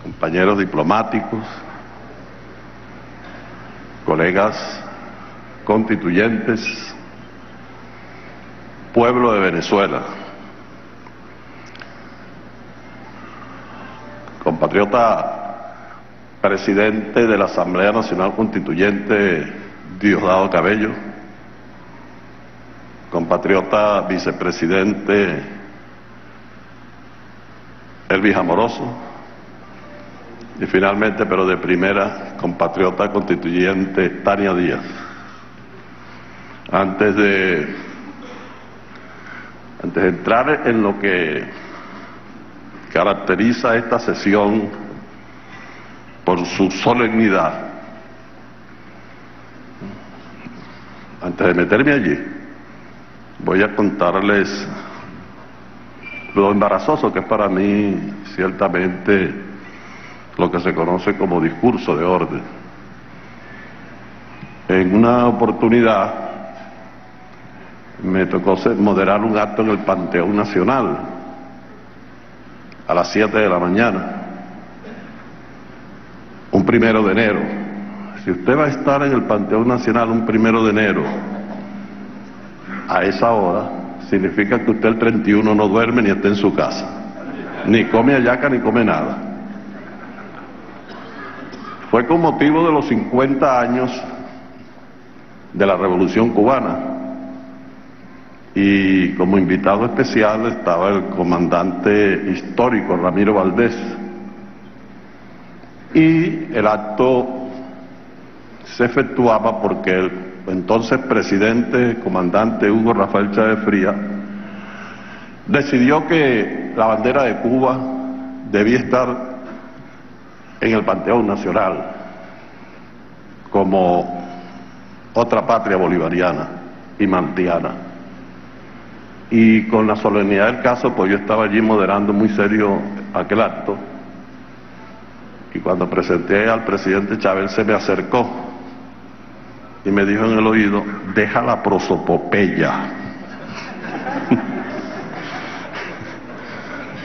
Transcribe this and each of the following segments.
compañeros diplomáticos, colegas constituyentes, pueblo de Venezuela, compatriota presidente de la Asamblea Nacional Constituyente Diosdado Cabello, compatriota vicepresidente Elvis Amoroso, y finalmente, pero de primera, compatriota constituyente Tania Díaz. Antes de entrar en lo que caracteriza esta sesión por su solemnidad, antes de meterme allí, voy a contarles lo embarazoso que es para mí ciertamente lo que se conoce como discurso de orden. En una oportunidad me tocó moderar un acto en el Panteón Nacional a las 7 de la mañana, un 1 de enero. Si usted va a estar en el Panteón Nacional un 1 de enero a esa hora, significa que usted el 31 no duerme ni está en su casa, ni come hallaca ni come nada. Fue con motivo de los 50 años de la Revolución Cubana, y como invitado especial estaba el comandante histórico Ramiro Valdés, y el acto se efectuaba porque el entonces presidente, comandante Hugo Rafael Chávez Frías, decidió que la bandera de Cuba debía estar en el Panteón Nacional como otra patria bolivariana y mantiana. Y con la solemnidad del caso, pues yo estaba allí moderando muy serio aquel acto, y cuando presenté al presidente Chávez, se me acercó y me dijo en el oído: deja la prosopopeya.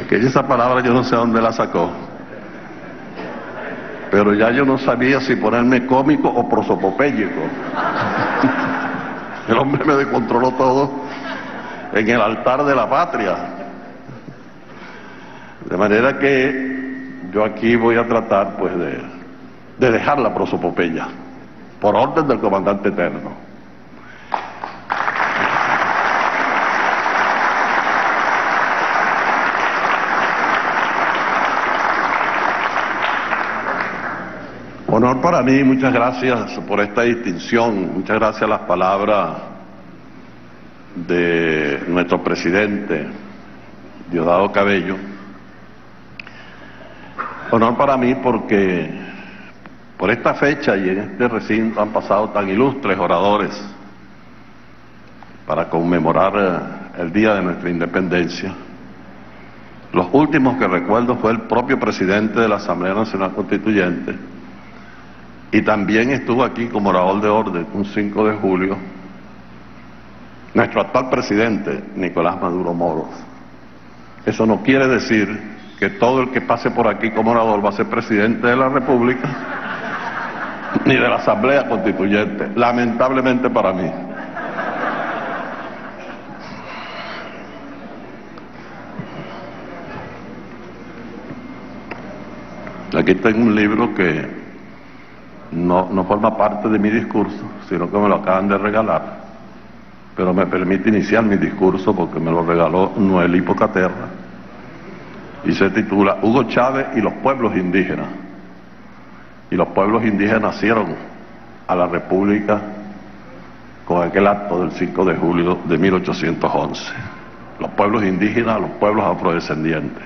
Que esa palabra yo no sé dónde la sacó, pero ya yo no sabía si ponerme cómico o prosopopéyico. El hombre me descontroló todo en el altar de la patria. De manera que yo aquí voy a tratar pues de dejar la prosopopeya, por orden del comandante eterno. Honor para mí, muchas gracias por esta distinción, muchas gracias a las palabras de nuestro presidente Diosdado Cabello. Honor para mí porque por esta fecha y en este recinto han pasado tan ilustres oradores para conmemorar el día de nuestra independencia. Los últimos que recuerdo fue el propio presidente de la Asamblea Nacional Constituyente, y también estuvo aquí como orador de orden un 5 de julio nuestro actual presidente Nicolás Maduro Moros. Eso no quiere decir que todo el que pase por aquí como orador va a ser presidente de la República ni de la Asamblea Constituyente, lamentablemente para mí. Aquí tengo un libro que no forma parte de mi discurso, sino que me lo acaban de regalar, pero me permite iniciar mi discurso porque me lo regaló Noelí Pocaterra, y se titula Hugo Chávez y los pueblos indígenas. Y los pueblos indígenas nacieron a la República con aquel acto del 5 de julio de 1811. Los pueblos indígenas, los pueblos afrodescendientes.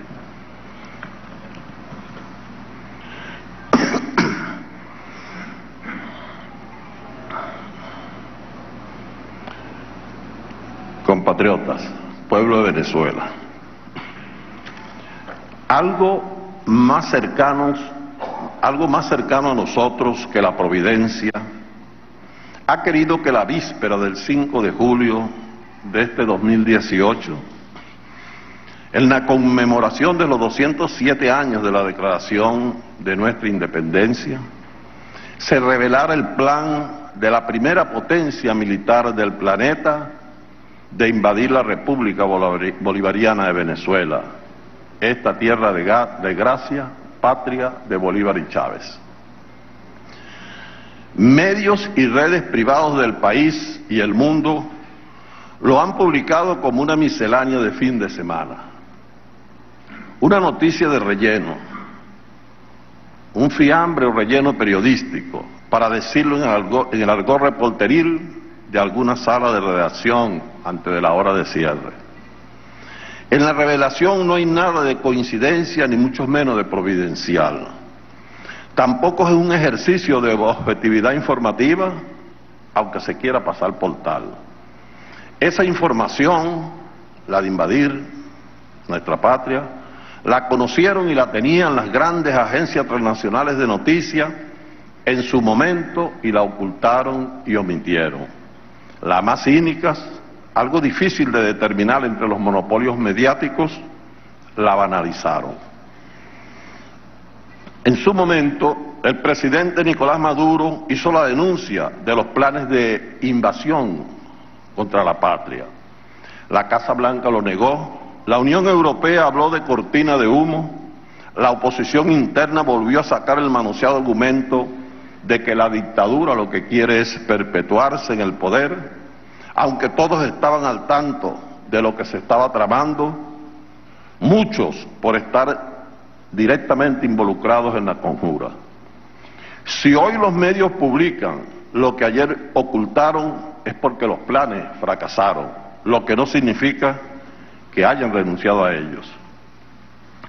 Compatriotas, pueblo de Venezuela, algo más cercano a nosotros que la providencia ha querido que la víspera del 5 de julio de este 2018 en la conmemoración de los 207 años de la declaración de nuestra independencia, se revelara el plan de la primera potencia militar del planeta de invadir la República Bolivariana de Venezuela, esta tierra de gracia, patria de Bolívar y Chávez. Medios y redes privados del país y el mundo lo han publicado como una miscelánea de fin de semana, una noticia de relleno, un fiambre o relleno periodístico, para decirlo en el argot reporteril de alguna sala de redacción antes de la hora de cierre. En la revelación no hay nada de coincidencia, ni mucho menos de providencial. Tampoco es un ejercicio de objetividad informativa, aunque se quiera pasar por tal. Esa información, la de invadir nuestra patria, la conocieron y la tenían las grandes agencias transnacionales de noticias en su momento y la ocultaron y omitieron. Las más cínicas, algo difícil de determinar entre los monopolios mediáticos, la banalizaron. En su momento, el presidente Nicolás Maduro hizo la denuncia de los planes de invasión contra la patria. La Casa Blanca lo negó, la Unión Europea habló de cortina de humo, la oposición interna volvió a sacar el manoseado argumento de que la dictadura lo que quiere es perpetuarse en el poder, aunque todos estaban al tanto de lo que se estaba tramando, muchos por estar directamente involucrados en la conjura. Si hoy los medios publican lo que ayer ocultaron, es porque los planes fracasaron, lo que no significa que hayan renunciado a ellos.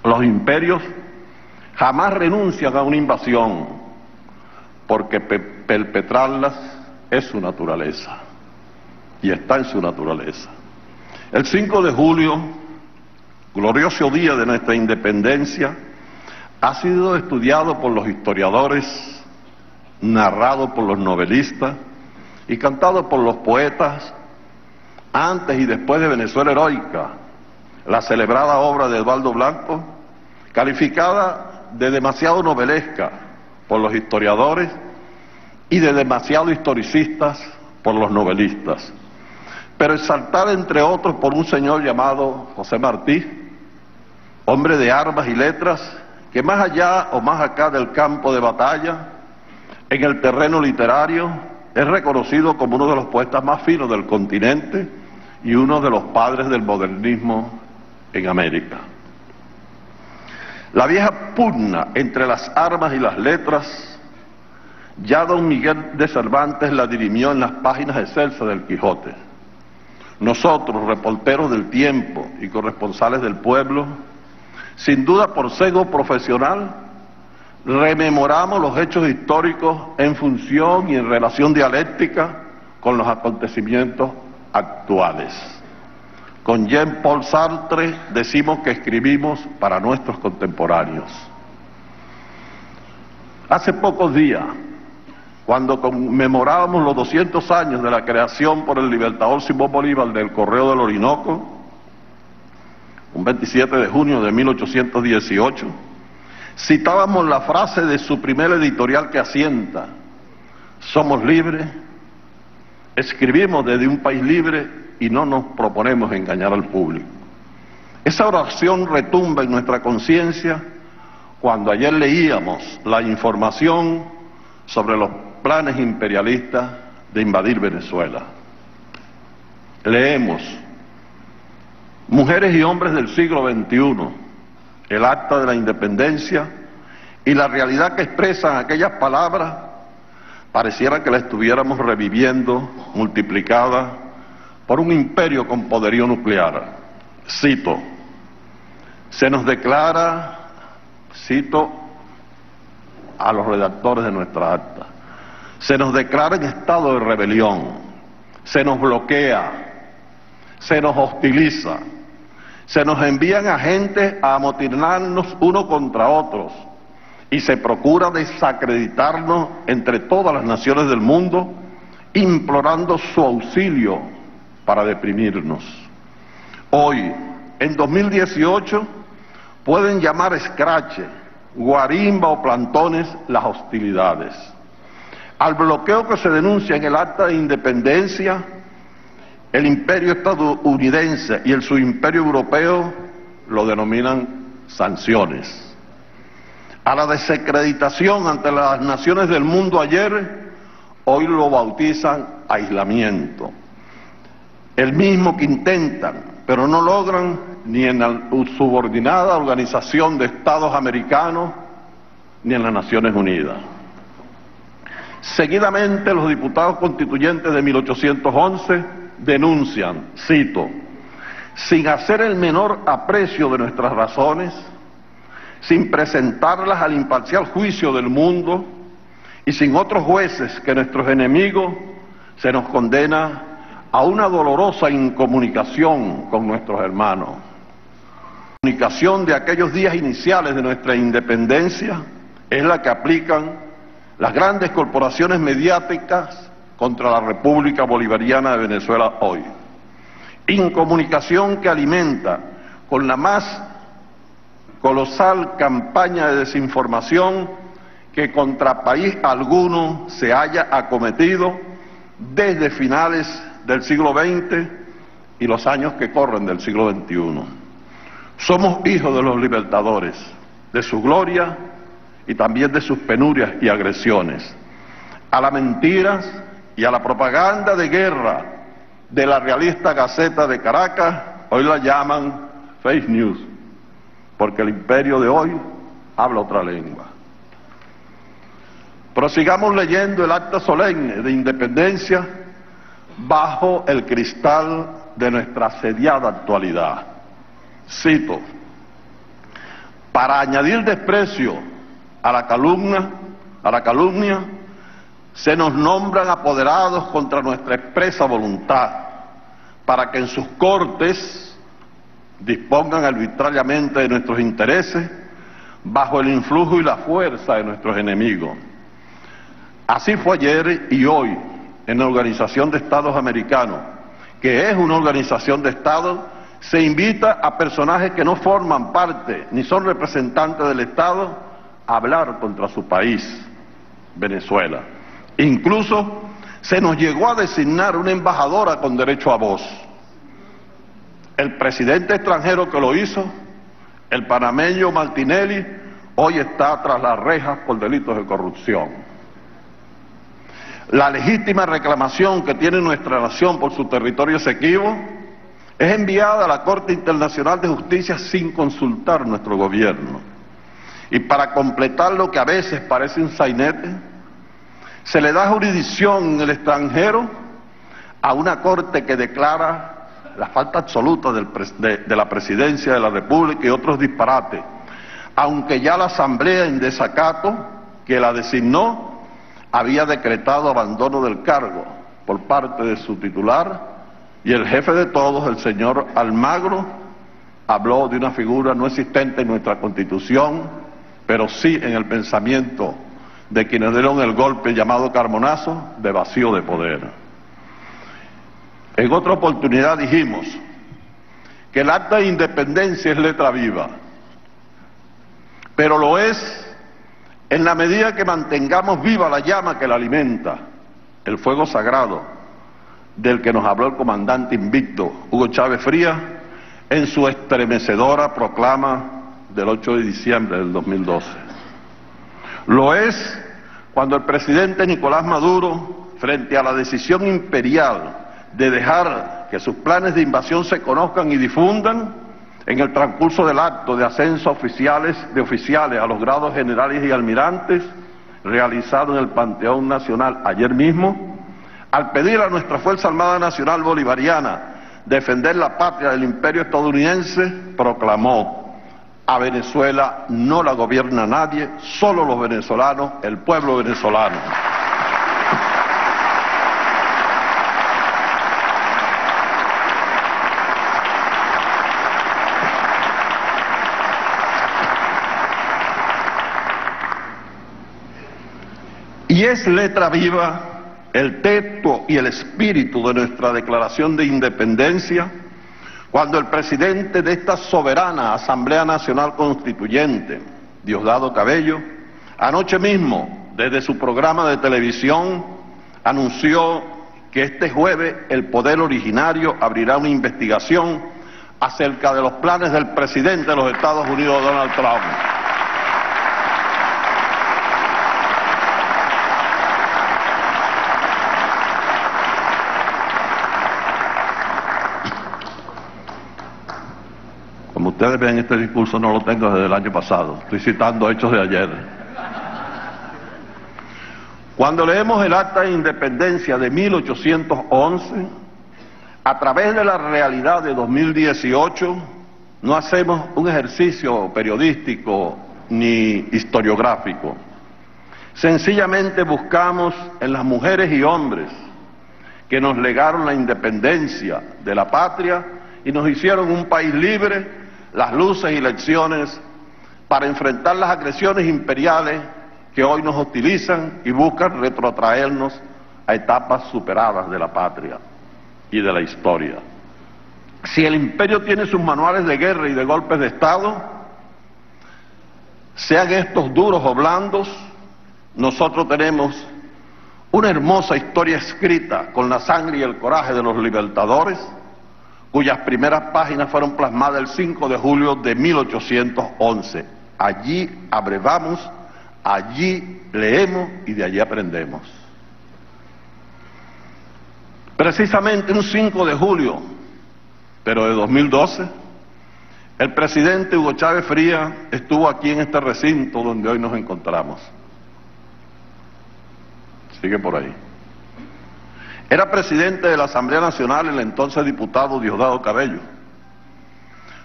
Los imperios jamás renuncian a una invasión, porque perpetrarlas es su naturaleza, y está en su naturaleza. El 5 de julio, glorioso día de nuestra independencia, ha sido estudiado por los historiadores, narrado por los novelistas y cantado por los poetas antes y después de Venezuela Heroica, la celebrada obra de Eduardo Blanco, calificada de demasiado novelesca por los historiadores y de demasiado historicistas por los novelistas, pero exaltada entre otros por un señor llamado José Martí, hombre de armas y letras, que más allá o más acá del campo de batalla, en el terreno literario, es reconocido como uno de los poetas más finos del continente y uno de los padres del modernismo en América. La vieja pugna entre las armas y las letras, ya don Miguel de Cervantes la dirimió en las páginas excelsas del Quijote. Nosotros, reporteros del tiempo y corresponsales del pueblo, sin duda por celo profesional, rememoramos los hechos históricos en función y en relación dialéctica con los acontecimientos actuales. Con Jean-Paul Sartre decimos que escribimos para nuestros contemporáneos. Hace pocos días, cuando conmemorábamos los 200 años de la creación por el libertador Simón Bolívar del Correo del Orinoco, un 27 de junio de 1818, citábamos la frase de su primer editorial que asienta: somos libres, escribimos desde un país libre y no nos proponemos engañar al público. Esa oración retumba en nuestra conciencia cuando ayer leíamos la información sobre los planes imperialistas de invadir Venezuela. Leemos: mujeres y hombres del siglo XXI, el acta de la independencia y la realidad que expresan aquellas palabras, pareciera que la estuviéramos reviviendo, multiplicada por un imperio con poderío nuclear. Cito: se nos declara, cito a los redactores de nuestra acta, se nos declara en estado de rebelión, se nos bloquea, se nos hostiliza, se nos envían agentes a amotinarnos unos contra otros y se procura desacreditarnos entre todas las naciones del mundo, implorando su auxilio para deprimirnos. Hoy, en 2018 pueden llamar escrache, guarimba o plantones las hostilidades. Al bloqueo que se denuncia en el Acta de Independencia, el imperio estadounidense y el subimperio europeo lo denominan sanciones. A la desacreditación ante las naciones del mundo ayer, hoy lo bautizan aislamiento. El mismo que intentan, pero no logran ni en la subordinada Organización de Estados Americanos ni en las Naciones Unidas. Seguidamente los diputados constituyentes de 1811 denuncian, cito, sin hacer el menor aprecio de nuestras razones, sin presentarlas al imparcial juicio del mundo y sin otros jueces que nuestros enemigos, se nos condena a una dolorosa incomunicación con nuestros hermanos. La comunicación de aquellos días iniciales de nuestra independencia es la que aplican las grandes corporaciones mediáticas contra la República Bolivariana de Venezuela hoy. Incomunicación que alimenta con la más colosal campaña de desinformación que contra país alguno se haya acometido desde finales del siglo XX y los años que corren del siglo XXI. Somos hijos de los libertadores, de su gloria y también de sus penurias y agresiones. A las mentiras y a la propaganda de guerra de la realista Gaceta de Caracas, hoy la llaman fake news, porque el imperio de hoy habla otra lengua. Prosigamos leyendo el acta solemne de independencia bajo el cristal de nuestra asediada actualidad. Cito, para añadir desprecio a la calumnia, se nos nombran apoderados contra nuestra expresa voluntad, para que en sus cortes dispongan arbitrariamente de nuestros intereses bajo el influjo y la fuerza de nuestros enemigos. Así fue ayer y hoy en la Organización de Estados Americanos, que es una organización de Estados, se invita a personajes que no forman parte ni son representantes del Estado a hablar contra su país, Venezuela. Incluso se nos llegó a designar una embajadora con derecho a voz. El presidente extranjero que lo hizo, el panameño Martinelli, hoy está tras las rejas por delitos de corrupción. La legítima reclamación que tiene nuestra nación por su territorio Esequibo es enviada a la Corte Internacional de Justicia sin consultar nuestro gobierno. Y para completar lo que a veces parece un sainete, se le da jurisdicción en el extranjero a una Corte que declara la falta absoluta de la Presidencia de la República y otros disparates, aunque ya la Asamblea en desacato que la designó había decretado abandono del cargo por parte de su titular, y el jefe de todos, el señor Almagro, habló de una figura no existente en nuestra Constitución, pero sí en el pensamiento de quienes dieron el golpe llamado Carmonazo, de vacío de poder. En otra oportunidad dijimos que el acta de independencia es letra viva, pero lo es en la medida que mantengamos viva la llama que la alimenta, el fuego sagrado del que nos habló el comandante invicto Hugo Chávez Frías en su estremecedora proclama del 8 de diciembre del 2012. Lo es cuando el presidente Nicolás Maduro, frente a la decisión imperial de dejar que sus planes de invasión se conozcan y difundan, en el transcurso del acto de ascenso de oficiales a los grados generales y almirantes, realizado en el Panteón Nacional ayer mismo, al pedir a nuestra Fuerza Armada Nacional Bolivariana defender la patria del imperio estadounidense, proclamó: a Venezuela no la gobierna nadie, solo los venezolanos, el pueblo venezolano. Y es letra viva el texto y el espíritu de nuestra declaración de independencia, Cuando el presidente de esta soberana Asamblea Nacional Constituyente, Diosdado Cabello, anoche mismo, desde su programa de televisión, anunció que este jueves el Poder Originario abrirá una investigación acerca de los planes del presidente de los Estados Unidos, Donald Trump. Como ustedes ven, este discurso no lo tengo desde el año pasado, estoy citando hechos de ayer. Cuando leemos el Acta de Independencia de 1811, a través de la realidad de 2018, no hacemos un ejercicio periodístico ni historiográfico. Sencillamente buscamos en las mujeres y hombres que nos legaron la independencia de la patria y nos hicieron un país libre, las luces y lecciones para enfrentar las agresiones imperiales que hoy nos hostilizan y buscan retrotraernos a etapas superadas de la patria y de la historia. Si el imperio tiene sus manuales de guerra y de golpes de Estado, sean estos duros o blandos, nosotros tenemos una hermosa historia escrita con la sangre y el coraje de los libertadores, cuyas primeras páginas fueron plasmadas el 5 de julio de 1811. Allí abrevamos, allí leemos y de allí aprendemos. Precisamente un 5 de julio, pero de 2012, el presidente Hugo Chávez Frías estuvo aquí en este recinto donde hoy nos encontramos. Sigue por ahí. Era presidente de la Asamblea Nacional el entonces diputado Diosdado Cabello.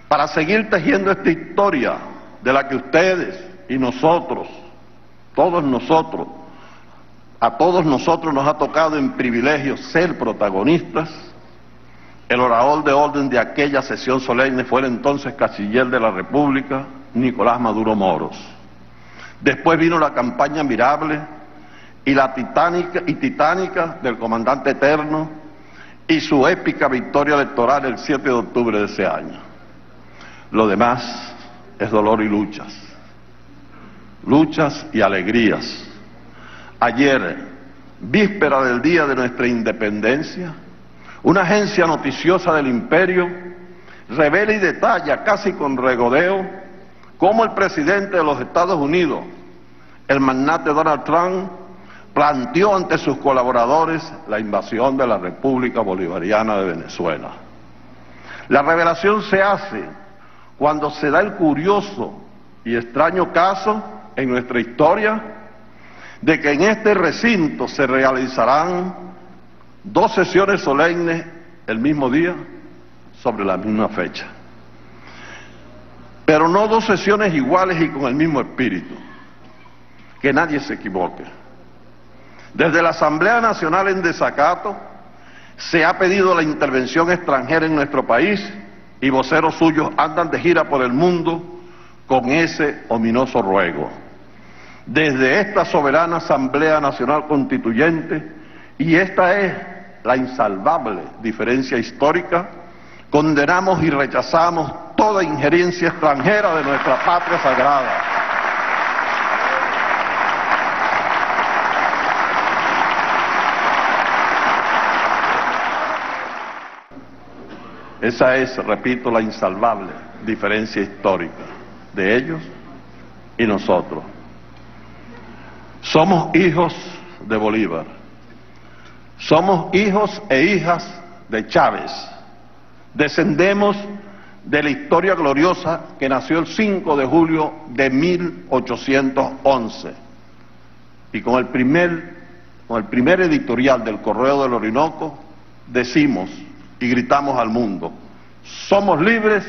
Para seguir tejiendo esta historia de la que ustedes y nosotros, todos nosotros, a todos nosotros nos ha tocado en privilegio ser protagonistas, el orador de orden de aquella sesión solemne fue el entonces canciller de la República, Nicolás Maduro Moros. Después vino la campaña admirable y la titánica del comandante Eterno y su épica victoria electoral el 7 de octubre de ese año. Lo demás es dolor y luchas y alegrías. Ayer, víspera del día de nuestra independencia, una agencia noticiosa del imperio revela y detalla casi con regodeo cómo el presidente de los Estados Unidos, el magnate Donald Trump, planteó ante sus colaboradores la invasión de la República Bolivariana de Venezuela. La revelación se hace cuando se da el curioso y extraño caso en nuestra historia de que en este recinto se realizarán 2 sesiones solemnes el mismo día sobre la misma fecha. Pero no 2 sesiones iguales y con el mismo espíritu. Que nadie se equivoque. Desde la Asamblea Nacional en desacato se ha pedido la intervención extranjera en nuestro país y voceros suyos andan de gira por el mundo con ese ominoso ruego. Desde esta soberana Asamblea Nacional Constituyente, y esta es la insalvable diferencia histórica, condenamos y rechazamos toda injerencia extranjera de nuestra patria sagrada. Esa es, repito, la insalvable diferencia histórica de ellos y nosotros. Somos hijos de Bolívar. Somos hijos e hijas de Chávez. Descendemos de la historia gloriosa que nació el 5 de julio de 1811. Y con el primer editorial del Correo del Orinoco decimos y gritamos al mundo: somos libres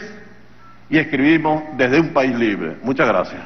y escribimos desde un país libre. Muchas gracias.